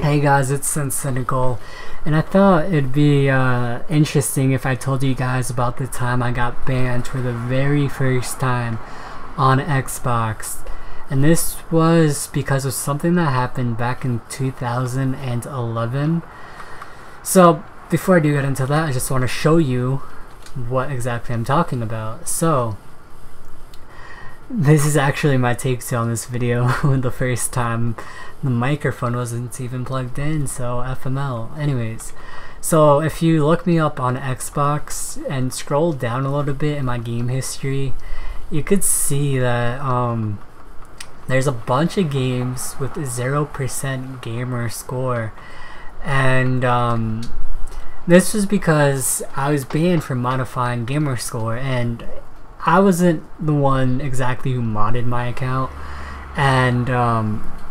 Hey guys, it's Cynical, and I thought it'd be interesting if I told you guys about the time I got banned for the very first time on Xbox. And this was because of something that happened back in 2011. So before I do get into that, I just want to show you what exactly I'm talking about. So this is actually my take on this video. The first time the microphone wasn't even plugged in, so FML. Anyways, so if you look me up on Xbox and scroll down a little bit in my game history, you could see that there's a bunch of games with 0% gamer score, and this was because I was banned for modifying gamer score, and I wasn't the one exactly who modded my account. And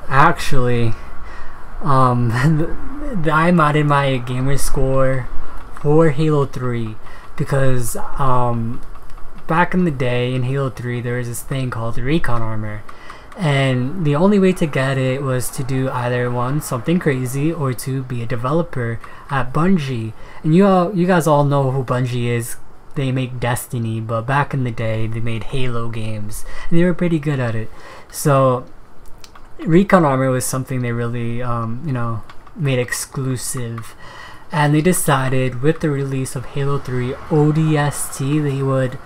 actually I modded my gamer score for Halo 3 because back in the day in Halo 3 there was this thing called recon armor, and the only way to get it was to do either one, something crazy, or two, be a developer at Bungie. And you guys all know who Bungie is. They make Destiny, but back in the day they made Halo games and they were pretty good at it. So recon armor was something they really made exclusive, and they decided with the release of Halo 3 ODST they would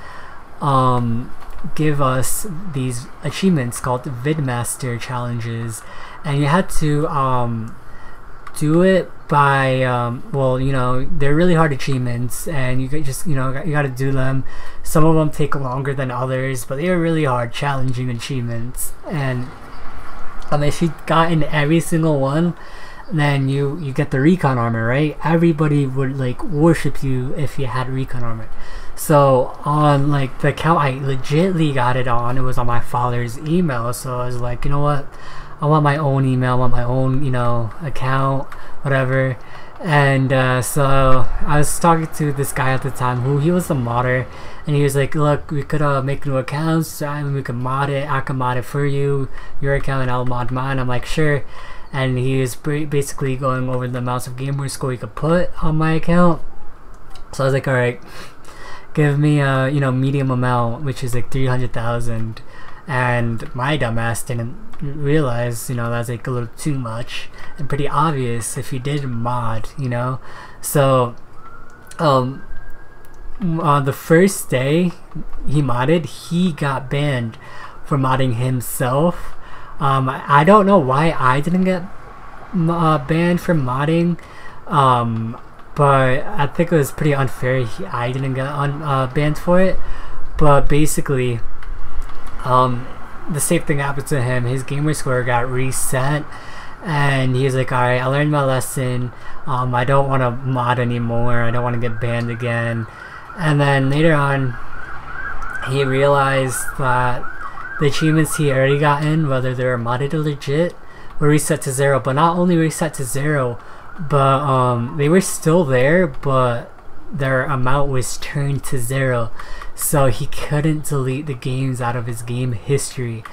give us these achievements called Vidmaster challenges, and you had to do it by they're really hard achievements, and you got to do them. Some of them take longer than others, but they are really hard, challenging achievements. And if you got in every single one, then you get the recon armor, right? Everybody would like worship you if you had recon armor. So on like the account I legitly got it on, it was on my father's email. So I was like, you know what, I want my own email, I want my own account, whatever. And so I was talking to this guy at the time who he was the modder, and he was like, look, we could make new accounts and we could mod it. I can mod it for you, your account, and I'll mod mine. I'm like, sure. And he was basically going over the amounts of gamer score you could put on my account. So I was like, alright, give me a medium amount, which is like 300,000. And my dumbass didn't realize that's like a little too much and pretty obvious if you did mod, so on the first day he modded, he got banned for modding himself. I don't know why I didn't get banned for modding, but I think it was pretty unfair I didn't get banned for it. But basically the same thing happened to him. His gamer score got reset, and he was like, alright, I learned my lesson. I don't want to mod anymore. I don't want to get banned again. And then later on he realized that the achievements he already gotten, whether they were modded or legit, were reset to 0. But not only reset to 0, but they were still there, but their amount was turned to 0. So he couldn't delete the games out of his game history,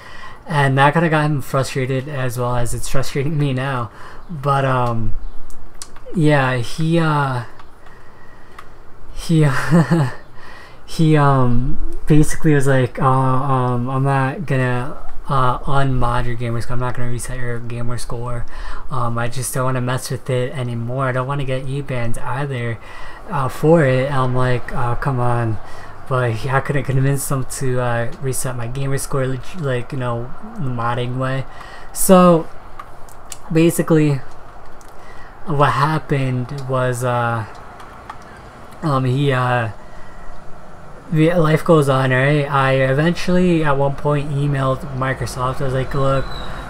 and that kind of got him frustrated, as well as it's frustrating me now. But yeah, he basically was like, I'm not gonna unmod your gamer score. I'm not gonna reset your gamer score. I just don't want to mess with it anymore. I don't want to get you banned either for it. And I'm like, come on. But I couldn't convince them to reset my gamer score, like, the modding way. So basically what happened was life goes on, right? I eventually at one point emailed Microsoft. I was like, look,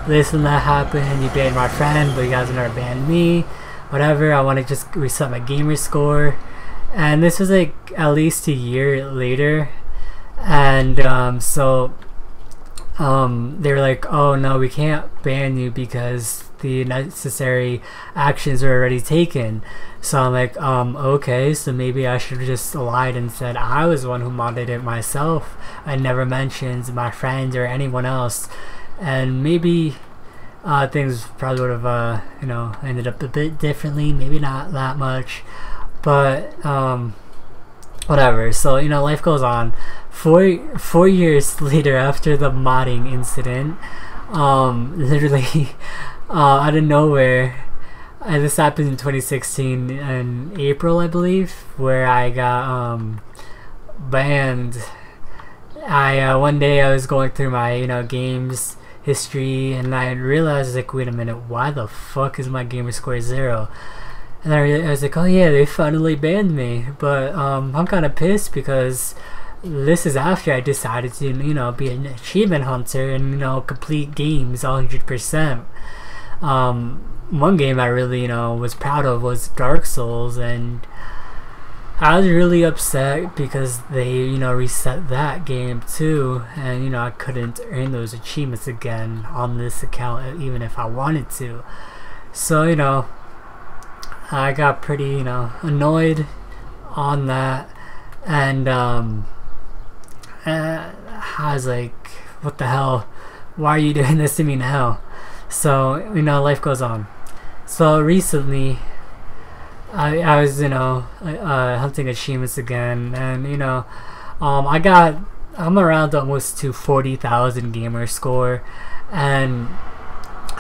listen, that happened, you banned my friend, but you guys never banned me, whatever. I want to just reset my gamer score. And this was like at least a year later, and so they were like, oh no, we can't ban you because the necessary actions are already taken. So I'm like, okay, so maybe I should have just lied and said I was the one who modded it myself. I never mentioned my friends or anyone else, and maybe things probably would have ended up a bit differently, maybe not that much, but whatever. So life goes on. 4 years later, after the modding incident, literally out of nowhere, and this happened in 2016 in April, I believe, where I got banned. One day I was going through my games history, and I realized, like, wait a minute, why the fuck is my gamer score 0? And I was like, oh yeah, they finally banned me. But I'm kind of pissed because this is after I decided to be an achievement hunter and complete games 100%. One game I really was proud of was Dark Souls, and I was really upset because they reset that game too, and I couldn't earn those achievements again on this account even if I wanted to. So I got pretty annoyed on that, and I was like, what the hell, why are you doing this to me now? So life goes on. So recently I was hunting achievements again, and I'm around almost to 40,000 gamer score, and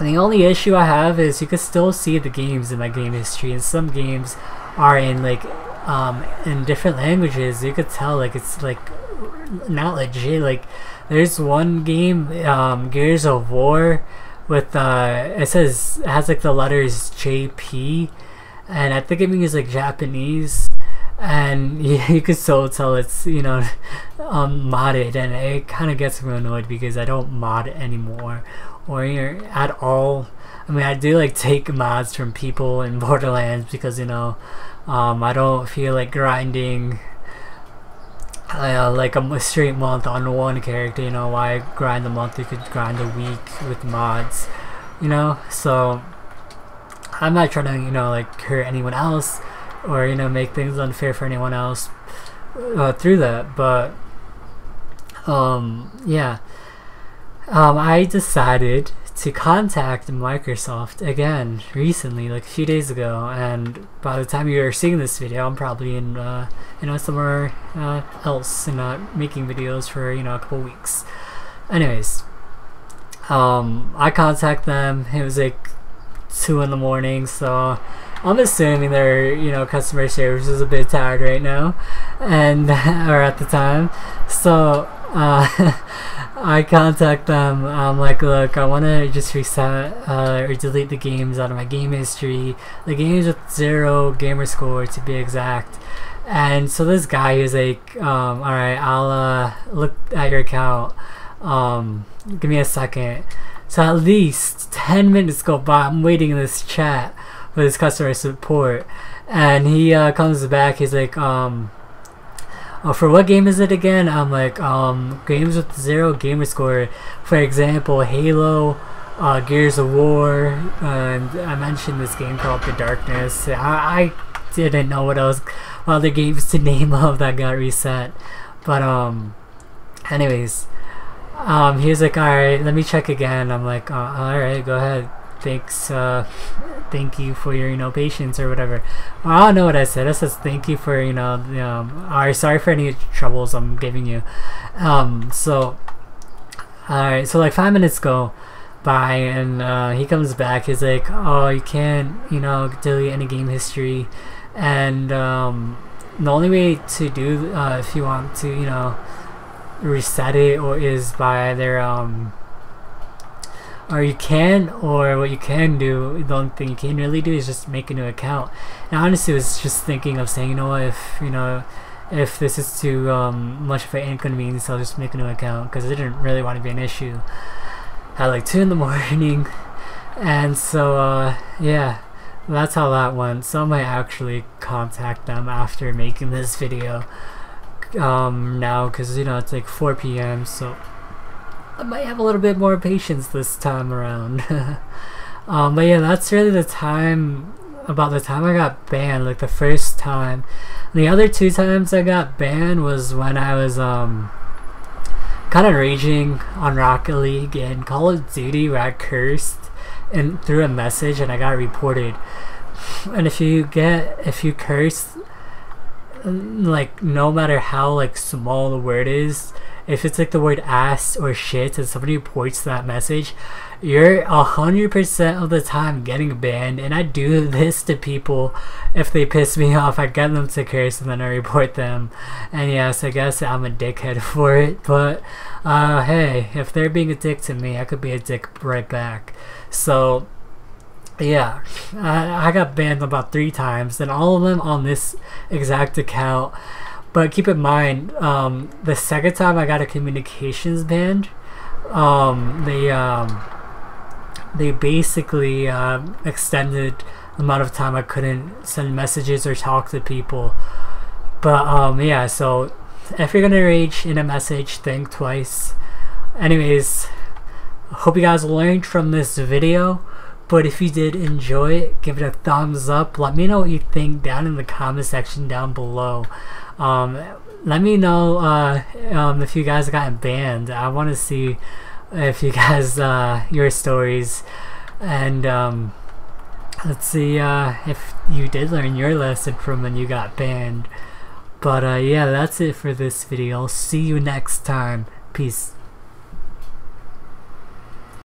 the only issue I have is you can still see the games in my game history, and some games are in in different languages. You could tell it's not legit. Like, there's one game, Gears of War, with it has the letters JP, and I think it means Japanese, and you can still tell it's modded, and it kind of gets me annoyed because I don't mod anymore or at all. I mean, I do take mods from people in Borderlands because I don't feel like grinding like a straight month on one character. Why grind a month? You could grind a week with mods, so I'm not trying to hurt anyone else or make things unfair for anyone else through that. But yeah, I decided to contact Microsoft again recently, like a few days ago, and by the time you're seeing this video, I'm probably in somewhere else and not making videos for a couple weeks. Anyways, I contact them. It was 2 in the morning, so I'm assuming their customer service is a bit tired right now, and or at the time. So I contact them. I'm like, look, I want to just reset or delete the games out of my game history, the games with 0 gamer score to be exact. And so this guy is like, alright, I'll look at your account, give me a second. So at least 10 minutes go by, I'm waiting in this chat with his customer support, and he comes back, he's like, oh, for what game is it again? I'm like, games with 0 gamer score. For example, Halo, Gears of War, and I mentioned this game called The Darkness. I didn't know what other games to name of that got reset. But anyways, he was like, alright, let me check again. I'm like, alright, go ahead. Thanks, thank you for your patience or whatever. I don't know what I said. I said thank you for or sorry for any troubles I'm giving you. So alright, so 5 minutes go by, and he comes back. He's like, oh, you can't delete any game history, and the only way to do if you want to reset it is by their or you can, or what you can do, the only thing you can really do is just make a new account. And honestly, I was just thinking of saying, if this is too much of an inconvenience, I'll just make a new account, because it didn't really want to be an issue at 2 in the morning. And so yeah, that's how that went. So I might actually contact them after making this video now, because it's 4 p.m. so I might have a little bit more patience this time around. But yeah, that's really about the time I got banned, the first time. The other 2 times I got banned was when I was kind of raging on Rocket League and Call of Duty, where I cursed and through a message, and I got reported. And if you curse, like, no matter how like small the word is, if it's like the word ass or shit and somebody reports that message, you're 100% of the time getting banned. And I do this to people. If they piss me off, I get them to curse and then I report them. And yes, I guess I'm a dickhead for it, but hey, if they're being a dick to me, I could be a dick right back. So yeah, I got banned about 3 times, and all of them on this exact account. But keep in mind, the second time I got a communications ban, they basically extended the amount of time I couldn't send messages or talk to people. But yeah, so if you're gonna rage in a message, think twice. Anyways, hope you guys learned from this video. But if you did enjoy it, give it a thumbs up. Let me know what you think down in the comment section down below. Let me know if you guys got banned. I want to see if you guys your stories, and let's see if you did learn your lesson from when you got banned. But yeah, that's it for this video. I'll see you next time. Peace.